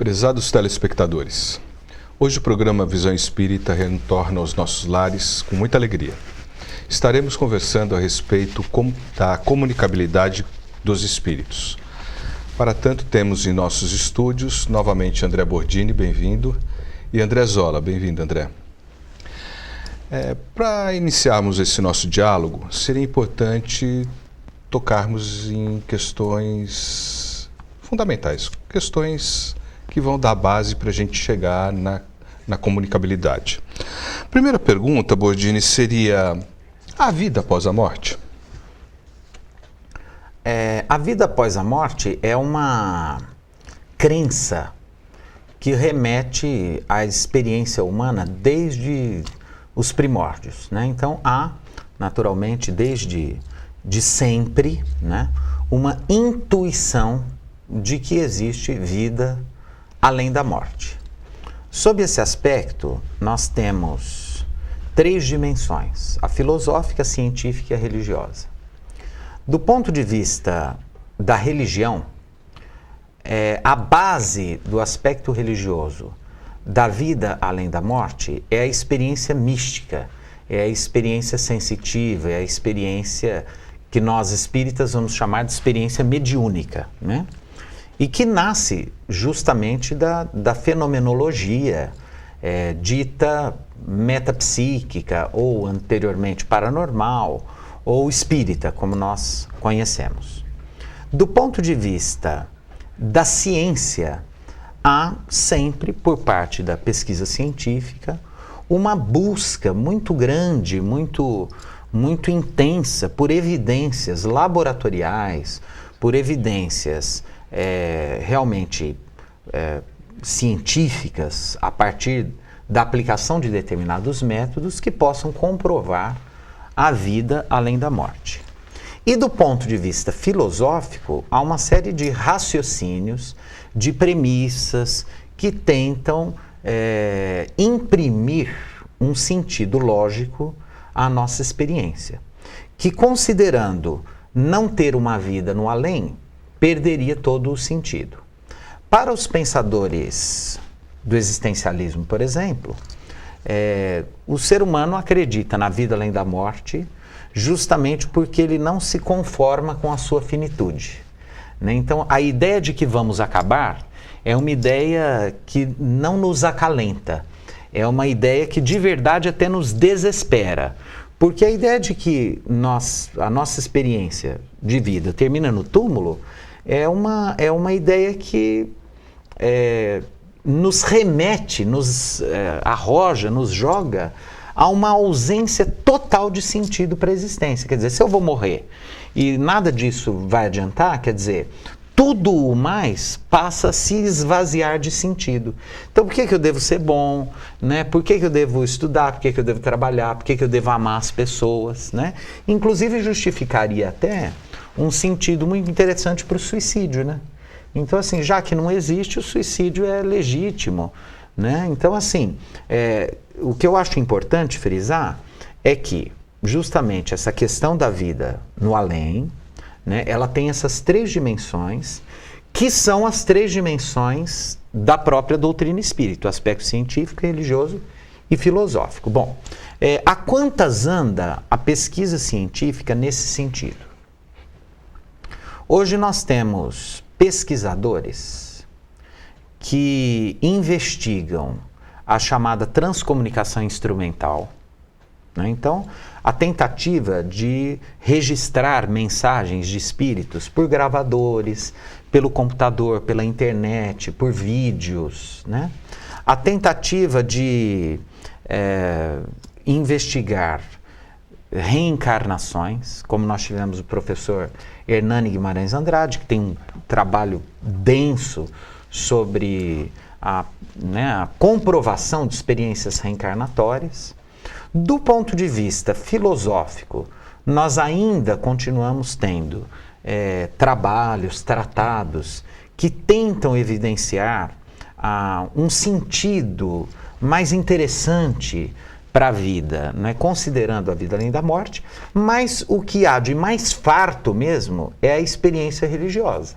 Prezados telespectadores, hoje o programa Visão Espírita retorna aos nossos lares com muita alegria. Estaremos conversando a respeito da comunicabilidade dos espíritos. Para tanto, temos em nossos estúdios novamente André Bordini, bem-vindo, e André Zola, bem-vindo, André. Para iniciarmos esse nosso diálogo, seria importante tocarmos em questões fundamentais, questões que vão dar base para a gente chegar na comunicabilidade. Primeira pergunta, Bordini, seria: a vida após a morte? A vida após a morte é uma crença que remete à experiência humana desde os primórdios, né? Então há, naturalmente, desde sempre, né, uma intuição de que existe vida além da morte. Sob esse aspecto, nós temos três dimensões: a filosófica, a científica e a religiosa. Do ponto de vista da religião, a base do aspecto religioso da vida além da morte é a experiência mística, é a experiência sensitiva, é a experiência que nós espíritas vamos chamar de experiência mediúnica, né? E que nasce justamente da fenomenologia dita metapsíquica, ou anteriormente paranormal, ou espírita, como nós conhecemos. Do ponto de vista da ciência, há sempre, por parte da pesquisa científica, uma busca muito grande, muito intensa por evidências laboratoriais, por evidências realmente científicas, a partir da aplicação de determinados métodos que possam comprovar a vida além da morte. E do ponto de vista filosófico, há uma série de raciocínios, de premissas que tentam imprimir um sentido lógico à nossa experiência, que, considerando não ter uma vida no além, perderia todo o sentido. Para os pensadores do existencialismo, por exemplo, o ser humano acredita na vida além da morte justamente porque ele não se conforma com a sua finitude, né? Então, a ideia de que vamos acabar é uma ideia que não nos acalenta, é uma ideia que de verdade até nos desespera, porque a ideia de que a nossa experiência de vida termina no túmulo é uma ideia que nos remete, nos arroja, nos joga a uma ausência total de sentido para a existência. Quer dizer, se eu vou morrer e nada disso vai adiantar, quer dizer, tudo o mais passa a se esvaziar de sentido. Então, por que eu devo ser bom, né? Por que eu devo estudar? Por que eu devo trabalhar? Por que eu devo amar as pessoas, né? Inclusive, justificaria até um sentido muito interessante para o suicídio, né? Então, assim, já que não existe, o suicídio é legítimo, né? Então, assim, o que eu acho importante frisar é que, justamente, essa questão da vida no além, né, ela tem essas três dimensões, que são as três dimensões da própria doutrina espírita: o aspecto científico, religioso e filosófico. Bom, a quantas anda a pesquisa científica nesse sentido? Hoje nós temos pesquisadores que investigam a chamada transcomunicação instrumental, né? Então, a tentativa de registrar mensagens de espíritos por gravadores, pelo computador, pela internet, por vídeos, né? A tentativa de investigar reencarnações, como nós tivemos o professor Hernani Guimarães Andrade, que tem um trabalho denso sobre a comprovação de experiências reencarnatórias. Do ponto de vista filosófico, nós ainda continuamos tendo trabalhos, tratados, que tentam evidenciar um sentido mais interessante para a vida, né? Considerando a vida além da morte, mas o que há de mais farto mesmo é a experiência religiosa.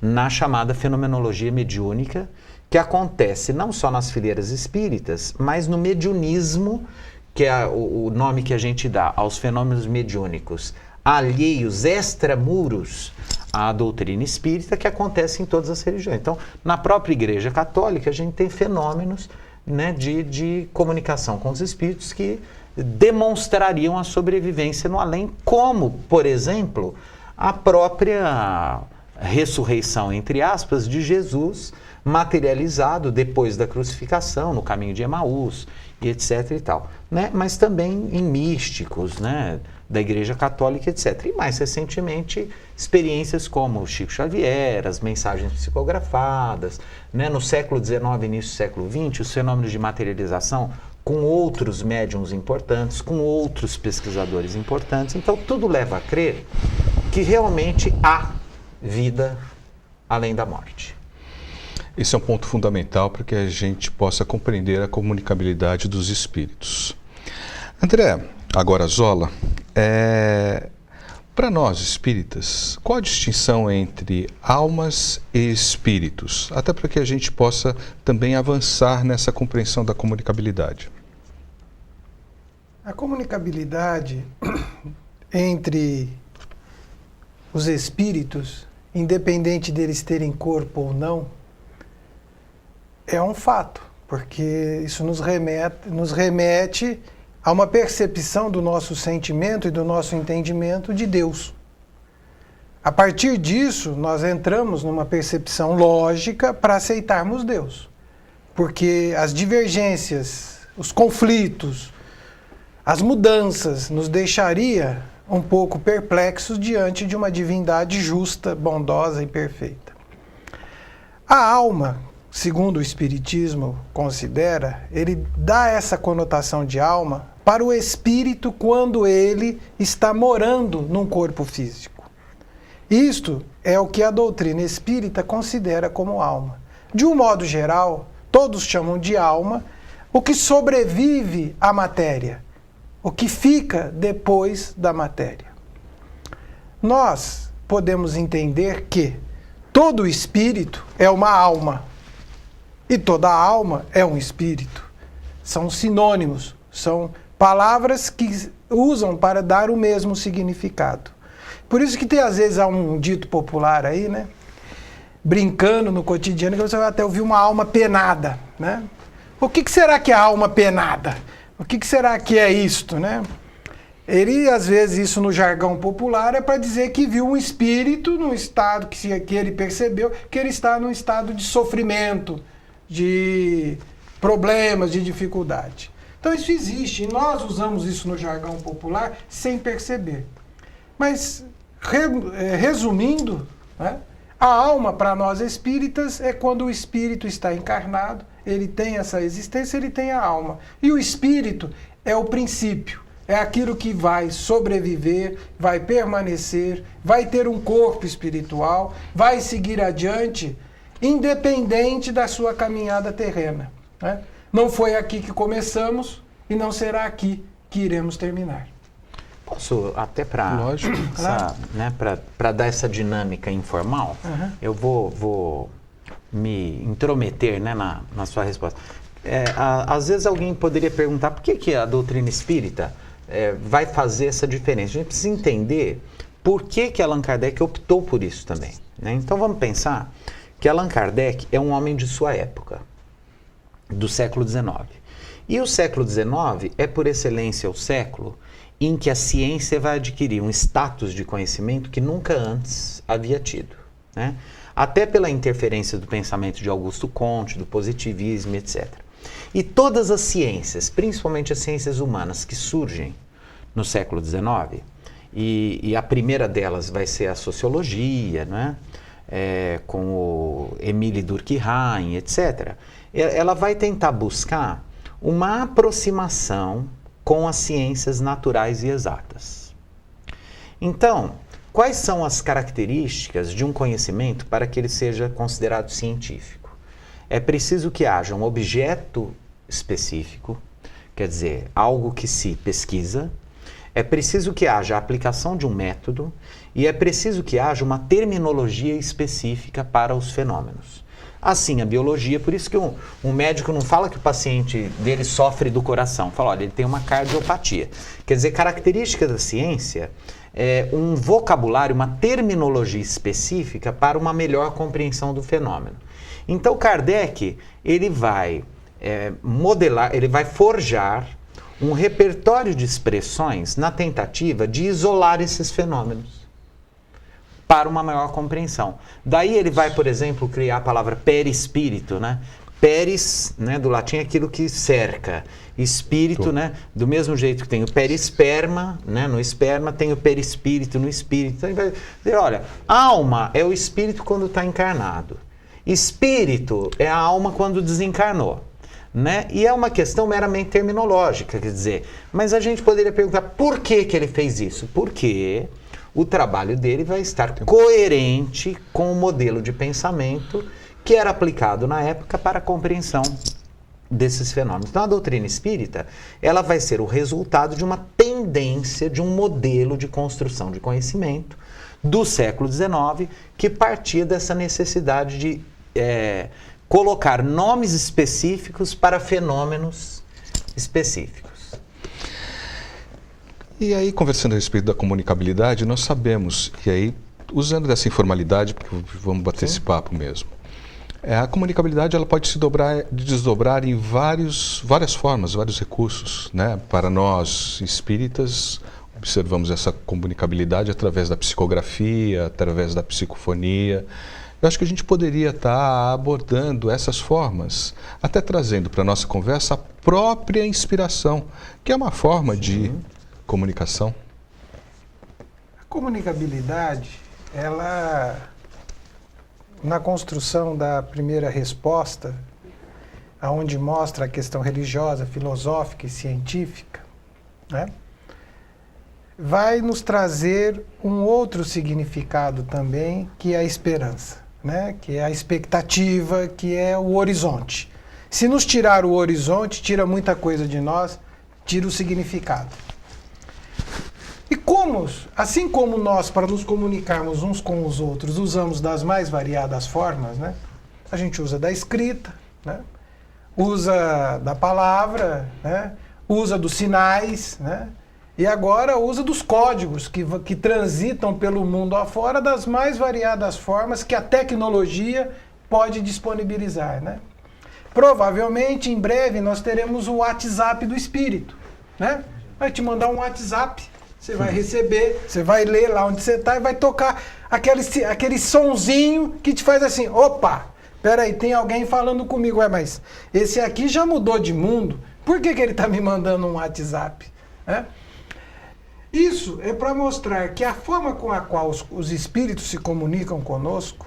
na chamada fenomenologia mediúnica, que acontece não só nas fileiras espíritas, mas no mediunismo, que é o nome que a gente dá aos fenômenos mediúnicos alheios, extramuros à doutrina espírita, que acontece em todas as religiões. Então, na própria Igreja Católica, a gente tem fenômenos, né, de comunicação com os espíritos que demonstrariam a sobrevivência no além, como, por exemplo, a própria ressurreição, entre aspas, de Jesus materializado depois da crucificação, no caminho de Emaús, e etc. e tal, né? Mas também em místicos, né, da Igreja Católica, etc. E mais recentemente, experiências como o Chico Xavier, as mensagens psicografadas, né? No século XIX, início do século XX, os fenômenos de materialização com outros médiums importantes, com outros pesquisadores importantes. Então, tudo leva a crer que realmente há vida além da morte. Esse é um ponto fundamental para que a gente possa compreender a comunicabilidade dos espíritos. André, agora Zola, para nós espíritas, qual a distinção entre almas e espíritos? Até para que a gente possa também avançar nessa compreensão da comunicabilidade. A comunicabilidade entre os espíritos, independente deles terem corpo ou não, é um fato, porque isso nos remete a uma percepção do nosso sentimento e do nosso entendimento de Deus. A partir disso, nós entramos numa percepção lógica para aceitarmos Deus, porque as divergências, os conflitos, as mudanças nos deixaria um pouco perplexos diante de uma divindade justa, bondosa e perfeita. A alma, segundo o Espiritismo considera, ele dá essa conotação de alma para o espírito quando ele está morando num corpo físico. Isto é o que a doutrina espírita considera como alma. De um modo geral, todos chamam de alma o que sobrevive à matéria, o que fica depois da matéria. Nós podemos entender que todo espírito é uma alma. E toda alma é um espírito. São sinônimos, são palavras que usam para dar o mesmo significado. Por isso que tem, às vezes, há um dito popular aí, né? Brincando no cotidiano, que você vai até ouvir uma alma penada, né? O que será que é a alma penada? O que será que é isto, né? Ele, às vezes, isso no jargão popular é para dizer que viu um espírito num estado que ele percebeu que ele está num estado de sofrimento, de problemas, de dificuldade. Então isso existe, e nós usamos isso no jargão popular sem perceber. Mas, resumindo, né, a alma para nós espíritas é quando o espírito está encarnado, ele tem essa existência, ele tem a alma. E o espírito é o princípio, é aquilo que vai sobreviver, vai permanecer, vai ter um corpo espiritual, vai seguir adiante, independente da sua caminhada terrena, né? Não foi aqui que começamos e não será aqui que iremos terminar. Posso, até para né, dar essa dinâmica informal, eu vou me intrometer, né, na sua resposta. Às vezes alguém poderia perguntar por que a doutrina espírita vai fazer essa diferença. A gente precisa entender por que Allan Kardec optou por isso também, né? Então vamos pensar que Allan Kardec é um homem de sua época, do século XIX. E o século XIX é, por excelência, o século em que a ciência vai adquirir um status de conhecimento que nunca antes havia tido, né? Até pela interferência do pensamento de Augusto Comte, do positivismo, etc. E todas as ciências, principalmente as ciências humanas, que surgem no século XIX, e a primeira delas vai ser a sociologia, né? Com o Émile Durkheim, etc., ela vai tentar buscar uma aproximação com as ciências naturais e exatas. Então, quais são as características de um conhecimento para que ele seja considerado científico? É preciso que haja um objeto específico, quer dizer, algo que se pesquisa, É preciso que haja a aplicação de um método e é preciso que haja uma terminologia específica para os fenômenos. Assim, a biologia, por isso que um médico não fala que o paciente dele sofre do coração. Fala, olha, ele tem uma cardiopatia. Quer dizer, característica da ciência é um vocabulário, uma terminologia específica para uma melhor compreensão do fenômeno. Então, Kardec, ele vai modelar, ele vai forjar um repertório de expressões na tentativa de isolar esses fenômenos para uma maior compreensão. Daí ele vai, por exemplo, criar a palavra perispírito, né? Peris, né, do latim é aquilo que cerca. Espírito, né, do mesmo jeito que tem o perisperma, né, no esperma tem o perispírito no espírito. Então ele vai dizer, olha, alma é o espírito quando está encarnado. Espírito é a alma quando desencarnou. Né? E é uma questão meramente terminológica, quer dizer, mas a gente poderia perguntar por que ele fez isso? Porque o trabalho dele vai estar coerente com o modelo de pensamento que era aplicado na época para a compreensão desses fenômenos. Então a doutrina espírita, ela vai ser o resultado de uma tendência, de um modelo de construção de conhecimento do século XIX que partia dessa necessidade de colocar nomes específicos para fenômenos específicos. E aí, conversando a respeito da comunicabilidade, nós sabemos, e aí, usando dessa informalidade, porque vamos bater esse papo mesmo, a comunicabilidade ela pode se desdobrar em várias formas, vários recursos, né? Para nós espíritas, observamos essa comunicabilidade através da psicografia, através da psicofonia. Eu acho que a gente poderia estar abordando essas formas, até trazendo para a nossa conversa a própria inspiração, que é uma forma de comunicação. A comunicabilidade, ela, na construção da primeira resposta, onde mostra a questão religiosa, filosófica e científica, né, vai nos trazer um outro significado também, que é a esperança. Né, que é a expectativa, que é o horizonte. Se nos tirar o horizonte, tira muita coisa de nós, tira o significado. E assim como nós, para nos comunicarmos uns com os outros, usamos das mais variadas formas, né, a gente usa da escrita, né, usa da palavra, né, usa dos sinais, né, e agora usa dos códigos que transitam pelo mundo afora das mais variadas formas que a tecnologia pode disponibilizar, né? Provavelmente, em breve, nós teremos o WhatsApp do espírito, né? Vai te mandar um WhatsApp, você vai receber, você vai ler lá onde você está e vai tocar aquele sonzinho que te faz assim, opa, peraí, tem alguém falando comigo, mas esse aqui já mudou de mundo, por que ele está me mandando um WhatsApp? Né? Isso é para mostrar que a forma com a qual os espíritos se comunicam conosco,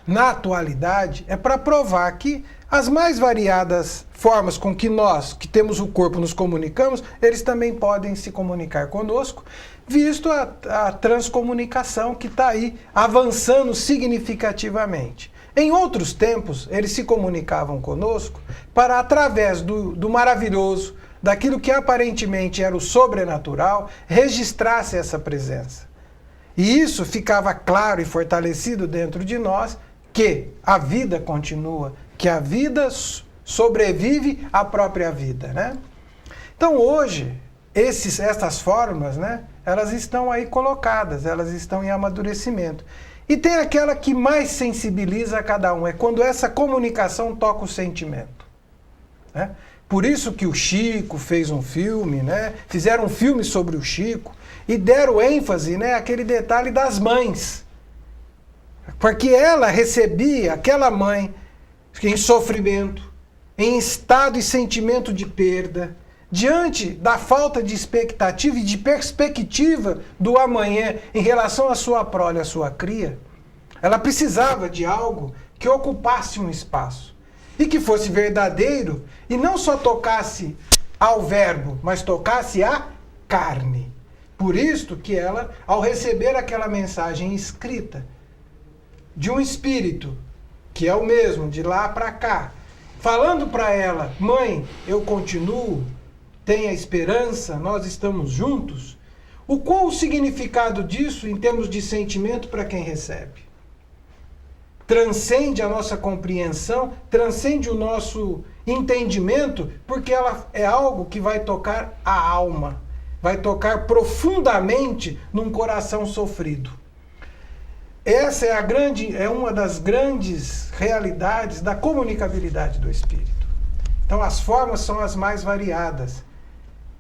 na atualidade, é para provar que as mais variadas formas com que nós, que temos o corpo, nos comunicamos, eles também podem se comunicar conosco, visto a transcomunicação que está aí avançando significativamente. Em outros tempos, eles se comunicavam conosco para, através do maravilhoso, daquilo que aparentemente era o sobrenatural, registrasse essa presença. E isso ficava claro e fortalecido dentro de nós que a vida continua, que a vida sobrevive à própria vida, né? Então hoje, essas formas, né, elas estão aí colocadas, elas estão em amadurecimento. E tem aquela que mais sensibiliza a cada um, é quando essa comunicação toca o sentimento, né? Por isso que o Chico fez um filme, né? Fizeram um filme sobre o Chico e deram ênfase, né, àquele detalhe das mães. Porque ela recebia, aquela mãe, em sofrimento, em estado e sentimento de perda, diante da falta de expectativa e de perspectiva do amanhã em relação à sua prole, à sua cria, ela precisava de algo que ocupasse um espaço e que fosse verdadeiro e não só tocasse ao verbo, mas tocasse à carne. Por isso que ela, ao receber aquela mensagem escrita de um espírito, que é o mesmo, de lá para cá, falando para ela, mãe, eu continuo, tenha esperança, nós estamos juntos, qual o significado disso em termos de sentimento para quem recebe? Transcende a nossa compreensão, transcende o nosso entendimento, porque ela é algo que vai tocar a alma, vai tocar profundamente num coração sofrido. Essa é uma das grandes realidades da comunicabilidade do Espírito. Então as formas são as mais variadas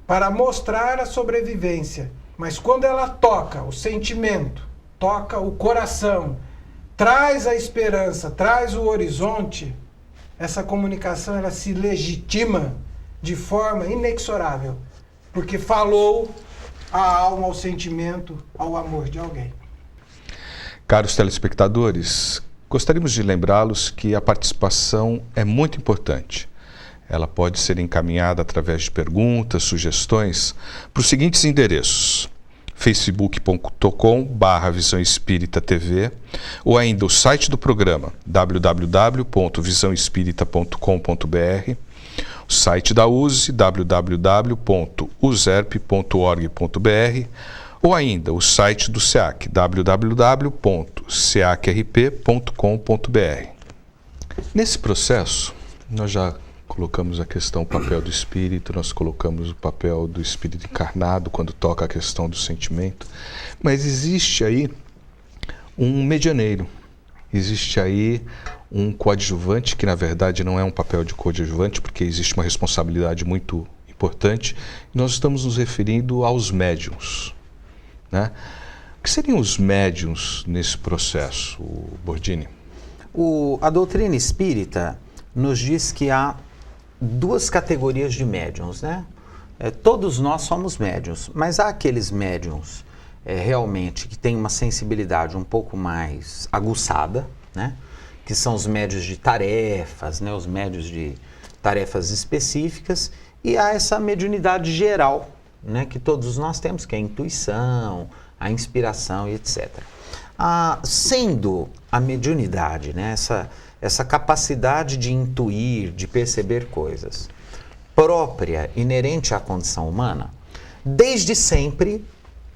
para mostrar a sobrevivência, mas quando ela toca o sentimento, toca o coração, traz a esperança, traz o horizonte, essa comunicação ela se legitima de forma inexorável, porque falou à alma, ao sentimento, ao amor de alguém. Caros telespectadores, gostaríamos de lembrá-los que a participação é muito importante. Ela pode ser encaminhada através de perguntas, sugestões para os seguintes endereços: facebook.com/Visão Espírita TV, ou ainda o site do programa www.visãoespírita.com.br, o site da USE www.userp.org.br, ou ainda o site do SEAC www.seacrp.com.br. Nesse processo, nós já colocamos a questão, o papel do espírito, nós colocamos o papel do espírito encarnado quando toca a questão do sentimento, mas existe aí um medianeiro, existe aí um coadjuvante, que na verdade não é um papel de coadjuvante, porque existe uma responsabilidade muito importante, e nós estamos nos referindo aos médiuns, né? O que seriam os médiuns nesse processo, Bordini? A doutrina espírita nos diz que há duas categorias de médiuns, né? Todos nós somos médiuns, mas há aqueles médiuns realmente que têm uma sensibilidade um pouco mais aguçada, né? Que são os médiuns de tarefas, né? Os médiuns de tarefas específicas, e há essa mediunidade geral, né? Que todos nós temos, que é a intuição, a inspiração e etc. Sendo a mediunidade, né? Essa capacidade de intuir, de perceber coisas, própria, inerente à condição humana, desde sempre,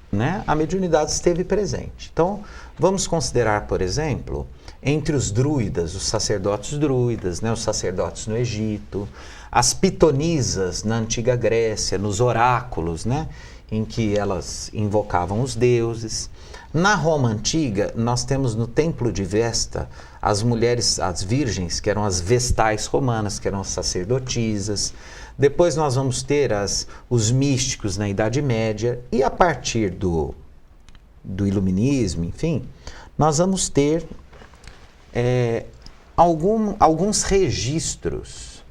né, a mediunidade esteve presente. Então, vamos considerar, por exemplo, entre os druidas, os sacerdotes druidas, né, os sacerdotes no Egito, as pitonisas na antiga Grécia, nos oráculos, né, em que elas invocavam os deuses. Na Roma antiga, nós temos no Templo de Vesta as mulheres, as virgens, que eram as vestais romanas, que eram as sacerdotisas. Depois nós vamos ter os místicos na Idade Média, e a partir do iluminismo, enfim, nós vamos ter alguns registros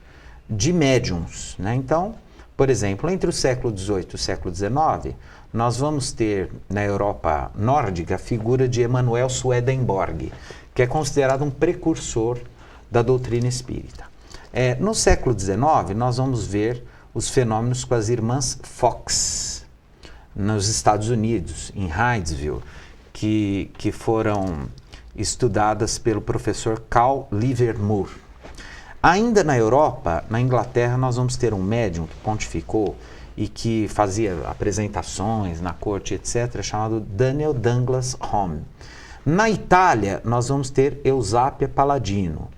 de médiums, né? Então, por exemplo, entre o século XVIII e o século XIX, nós vamos ter na Europa nórdica a figura de Emanuel Swedenborg, que é considerado um precursor da doutrina espírita. No século XIX, nós vamos ver os fenômenos com as irmãs Fox, nos Estados Unidos, em Hydesville, que foram estudadas pelo professor Carl Livermore. Ainda na Europa, na Inglaterra, nós vamos ter um médium que pontificou e que fazia apresentações na corte, etc., chamado Daniel Douglas Home. Na Itália, nós vamos ter Eusápia Palladino.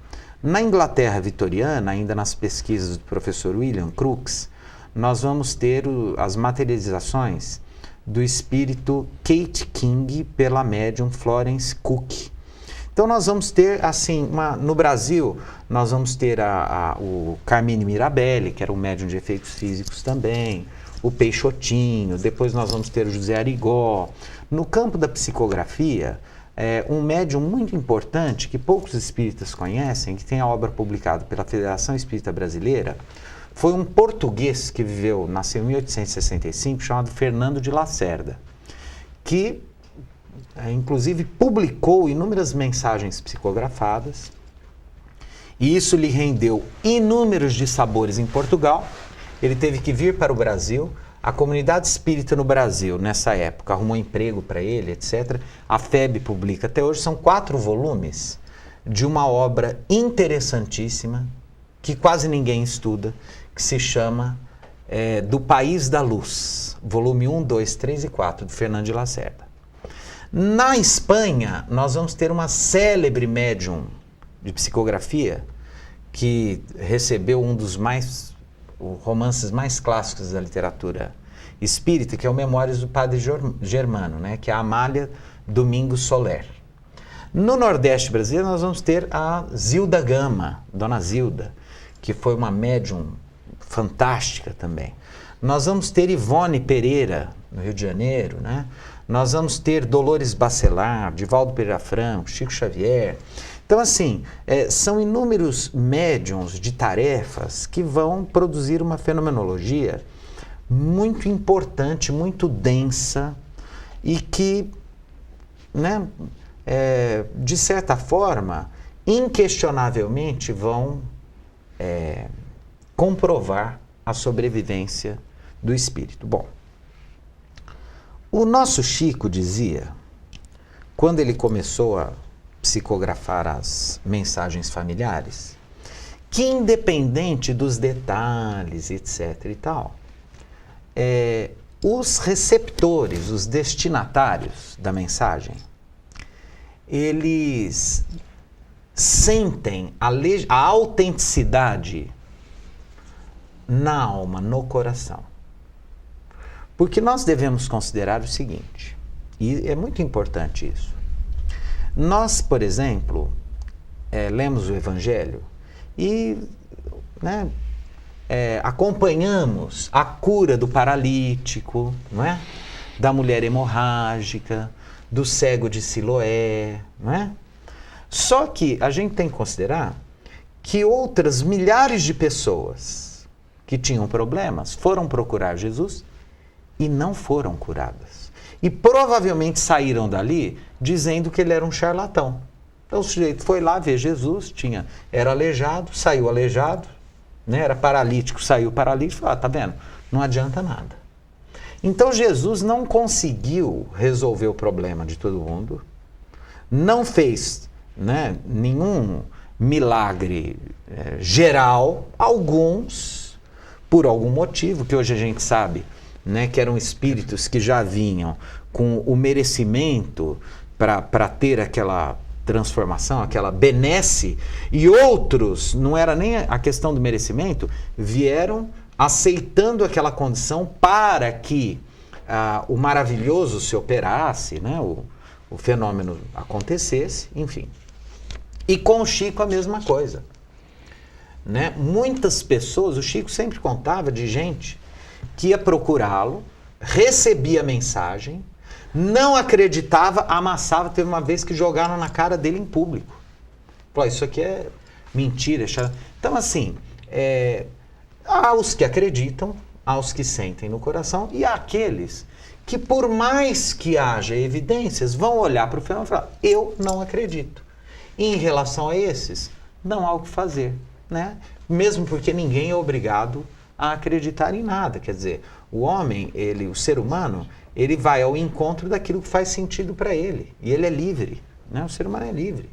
Na Inglaterra vitoriana, ainda nas pesquisas do professor William Crookes, nós vamos ter as materializações do espírito Kate King pela médium Florence Cook. Então nós vamos ter, assim, no Brasil, nós vamos ter o Carmine Mirabelli, que era um médium de efeitos físicos também, o Peixotinho, depois nós vamos ter o José Arigó. No campo da psicografia, um médium muito importante, que poucos espíritas conhecem, que tem a obra publicada pela Federação Espírita Brasileira, foi um português que nasceu em 1865, chamado Fernando de Lacerda, que inclusive publicou inúmeras mensagens psicografadas, e isso lhe rendeu inúmeros dissabores em Portugal. Ele teve que vir para o Brasil. A comunidade espírita no Brasil, nessa época, arrumou emprego para ele, etc. A FEB publica até hoje, são 4 volumes de uma obra interessantíssima, que quase ninguém estuda, que se chama do País da Luz, volume 1, 2, 3 e 4, de Fernando de Lacerda. Na Espanha, nós vamos ter uma célebre médium de psicografia que recebeu um dos romances mais clássicos da literatura espírita, que é o Memórias do Padre Germano, né, que é a Amália Domingos Soler. No Nordeste brasileiro, nós vamos ter a Zilda Gama, Dona Zilda, que foi uma médium fantástica também. Nós vamos ter Ivone Pereira, no Rio de Janeiro, né? Nós vamos ter Dolores Bacelar, Divaldo Pereira Franco, Chico Xavier. Então, assim, são inúmeros médiums de tarefas que vão produzir uma fenomenologia muito importante, muito densa e que, né, de certa forma, inquestionavelmente vão comprovar a sobrevivência do espírito. Bom, o nosso Chico dizia, quando ele começou a psicografar as mensagens familiares, que independente dos detalhes, etc. e tal, os receptores, os destinatários da mensagem, eles sentem a autenticidade na alma, no coração. Porque nós devemos considerar o seguinte, e é muito importante isso. Nós, por exemplo, lemos o Evangelho e, né, acompanhamos a cura do paralítico, não é? Da mulher hemorrágica, do cego de Siloé, não é? Só que a gente tem que considerar que outras milhares de pessoas que tinham problemas foram procurar Jesus e não foram curadas. E provavelmente saíram dali dizendo que ele era um charlatão. Então o sujeito foi lá ver Jesus, era aleijado, saiu aleijado, né? Era paralítico, saiu paralítico, tá vendo? Não adianta nada. Então Jesus não conseguiu resolver o problema de todo mundo, não fez, né, nenhum milagre geral, alguns, por algum motivo, que hoje a gente sabe, né, que eram espíritos que já vinham com o merecimento para ter aquela transformação, aquela benesse, e outros, não era nem a questão do merecimento, vieram aceitando aquela condição para que o maravilhoso se operasse, né, o fenômeno acontecesse, enfim. E com o Chico a mesma coisa, né? Muitas pessoas, o Chico sempre contava de gente que ia procurá-lo, recebia a mensagem, não acreditava, amassava. Teve uma vez que jogaram na cara dele em público. Falou, isso aqui é mentira. Então, assim, há os que acreditam, há os que sentem no coração, e há aqueles que, por mais que haja evidências, vão olhar para o fenômeno e falar, eu não acredito. E em relação a esses, não há o que fazer, né? Mesmo porque ninguém é obrigado a acreditar em nada. Quer dizer, o homem, o ser humano, ele vai ao encontro daquilo que faz sentido para ele. E ele é livre, né? O ser humano é livre.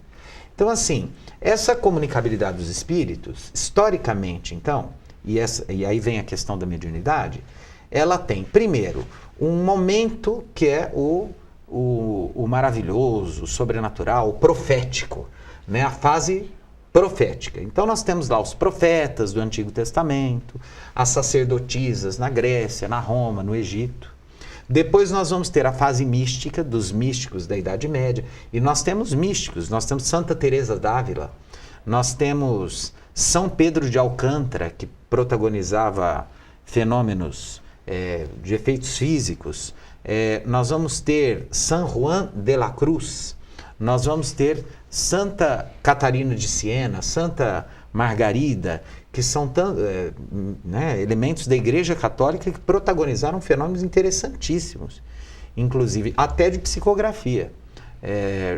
Então, assim, essa comunicabilidade dos espíritos, historicamente, então, e aí vem a questão da mediunidade, ela tem, primeiro, um momento que é o maravilhoso, o sobrenatural, o profético, né? A fase profética. Então nós temos lá os profetas do Antigo Testamento, as sacerdotisas na Grécia, na Roma, no Egito. Depois nós vamos ter a fase mística dos místicos da Idade Média. E nós temos místicos, nós temos Santa Teresa d'Ávila, nós temos São Pedro de Alcântara, que protagonizava fenômenos de efeitos físicos. Nós vamos ter San Juan de la Cruz, nós vamos ter Santa Catarina de Siena, Santa Margarida, que são elementos da Igreja Católica que protagonizaram fenômenos interessantíssimos, inclusive até de psicografia,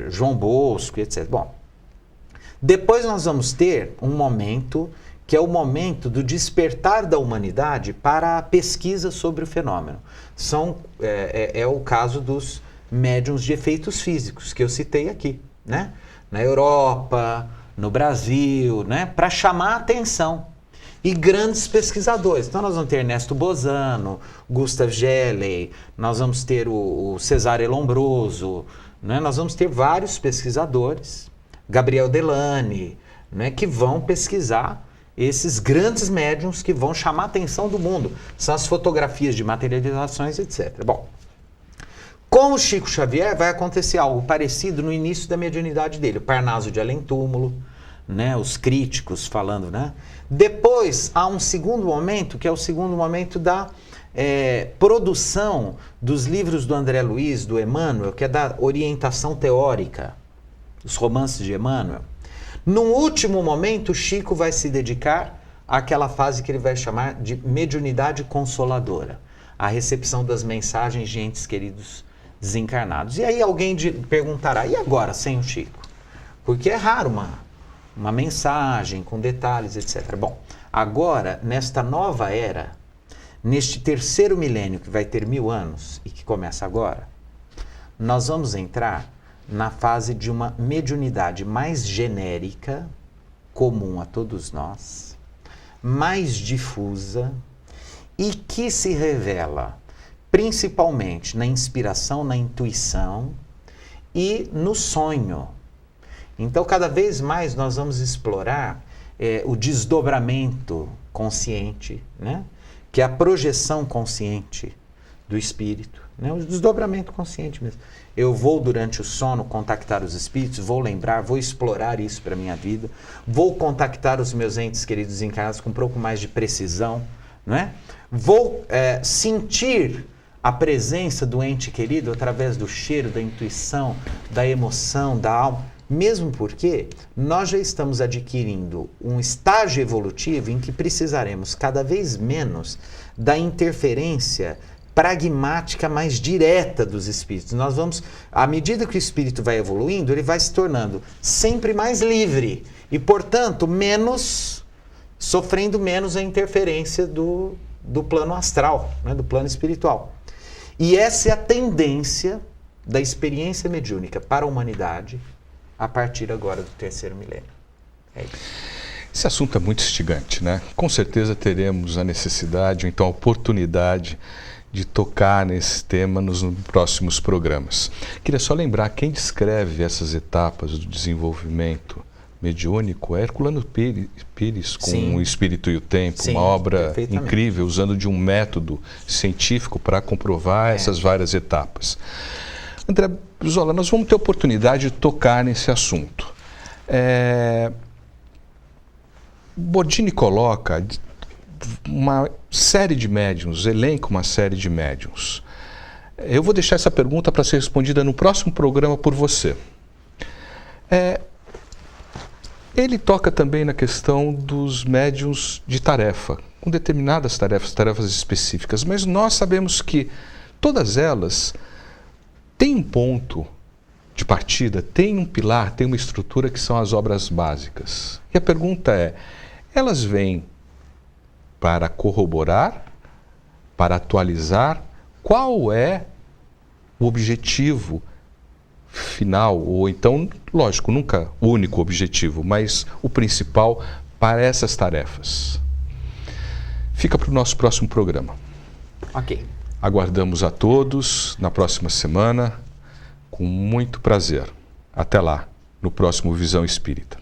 João Bosco, etc. Bom, depois nós vamos ter um momento que é o momento do despertar da humanidade para a pesquisa sobre o fenômeno. É o caso dos médiuns de efeitos físicos, que eu citei aqui, né? Na Europa, no Brasil, né? Para chamar a atenção. e grandes pesquisadores. Então nós vamos ter Ernesto Bozano, Gustav Gelley, nós vamos ter o Cesare Lombroso, né? Nós vamos ter vários pesquisadores, Gabriel Delany, né? Que vão pesquisar esses grandes médiums que vão chamar a atenção do mundo. São as fotografias de materializações, etc. Bom, com o Chico Xavier vai acontecer algo parecido no início da mediunidade dele. O Parnaso de Além-Túmulo, né? Os críticos falando, né? Depois há um segundo momento, que é o segundo momento da produção dos livros do André Luiz, do Emmanuel, que é da orientação teórica, os romances de Emmanuel. Num último momento, Chico vai se dedicar àquela fase que ele vai chamar de mediunidade consoladora, a recepção das mensagens de entes queridos desencarnados. E aí alguém perguntará, e agora sem o Chico? Porque é raro uma mensagem com detalhes, etc. Bom, agora, nesta nova era, neste terceiro milênio que vai ter 1000 anos e que começa agora, nós vamos entrar na fase de uma mediunidade mais genérica, comum a todos nós, mais difusa e que se revela principalmente na inspiração, na intuição e no sonho. Então, cada vez mais nós vamos explorar o desdobramento consciente, né? Que é a projeção consciente do espírito, né? O desdobramento consciente mesmo. Eu vou, durante o sono, contactar os espíritos, vou lembrar, vou explorar isso para a minha vida, vou contactar os meus entes queridos encarnados com um pouco mais de precisão, não é? Vou sentir a presença do ente querido através do cheiro, da intuição, da emoção, da alma, mesmo porque nós já estamos adquirindo um estágio evolutivo em que precisaremos cada vez menos da interferência pragmática mais direta dos espíritos. Nós vamos, à medida que o espírito vai evoluindo, ele vai se tornando sempre mais livre e, portanto, sofrendo menos a interferência do plano astral, né, do plano espiritual. E essa é a tendência da experiência mediúnica para a humanidade a partir agora do terceiro milênio. É isso. Esse assunto é muito instigante, né? Com certeza teremos a necessidade, ou então a oportunidade de tocar nesse tema nos próximos programas. Queria só lembrar, quem descreve essas etapas do desenvolvimento mediúnico é Herculano Pires, com Sim. O Espírito e o Tempo, Sim, uma obra perfeitamente. incrível, usando de um método científico para comprovar essas várias etapas. André Brizola, nós vamos ter oportunidade de tocar nesse assunto. Bodini coloca uma série de médiuns, elenca uma série de médiuns. Eu vou deixar essa pergunta para ser respondida no próximo programa por você. Ele toca também na questão dos médiuns de tarefa, com determinadas tarefas específicas, mas nós sabemos que todas elas têm um ponto de partida, têm um pilar, têm uma estrutura que são as obras básicas. E a pergunta é, elas vêm para corroborar, para atualizar? Qual é o objetivo final? Ou então, lógico, nunca o único objetivo, mas o principal para essas tarefas. Fica para o nosso próximo programa. Ok. Aguardamos a todos na próxima semana, com muito prazer. Até lá, no próximo Visão Espírita.